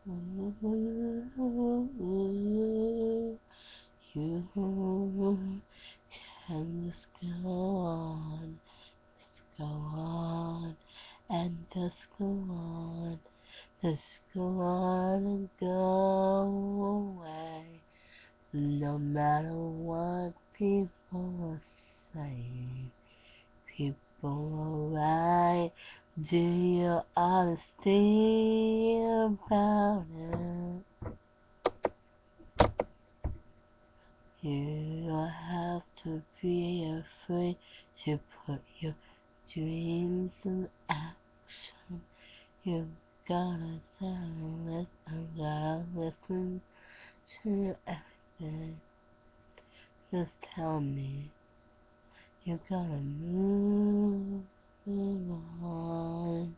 You can just go on, go on, and just go on, just go on and go away. No matter what people are saying, people are right. Do your honesty about it. You don't have to be afraid to put your dreams in action. You gotta tell it, I gotta listen to everything. Just tell me, you gotta move on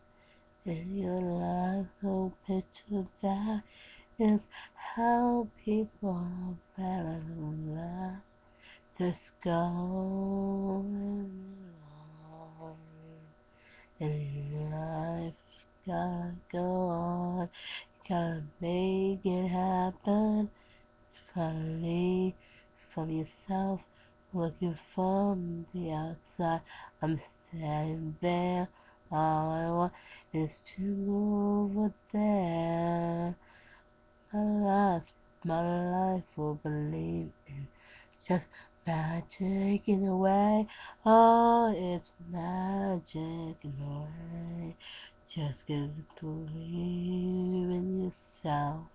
in your life. No picture that is how people are better than that. Just go on in life. Gotta go on. Gotta make it happen. It's finally from yourself. Looking from the outside. I'm standing there. All I want is to go over there. My life will believe in just magic in a way. Oh, it's magic in a way. Just believe in yourself.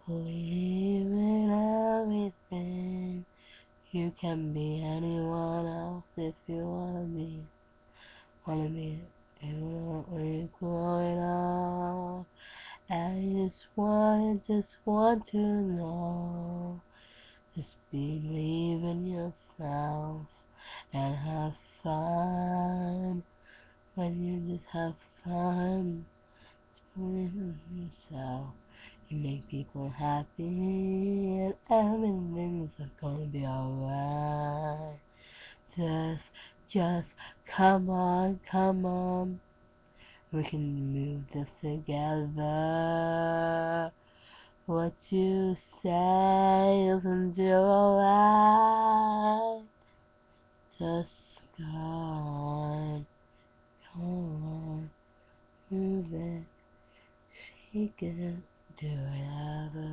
Believe in everything. You can be anyone else if you wanna be. Wanna be anyone when you're growing up. I just want to know. Just believe in yourself and have fun. When you just have fun, believe in yourself. You make people happy and everything's gonna be alright. Just come on, come on. We can move this together. What you say isn't do alright. Just go on, move it, shake it, do whatever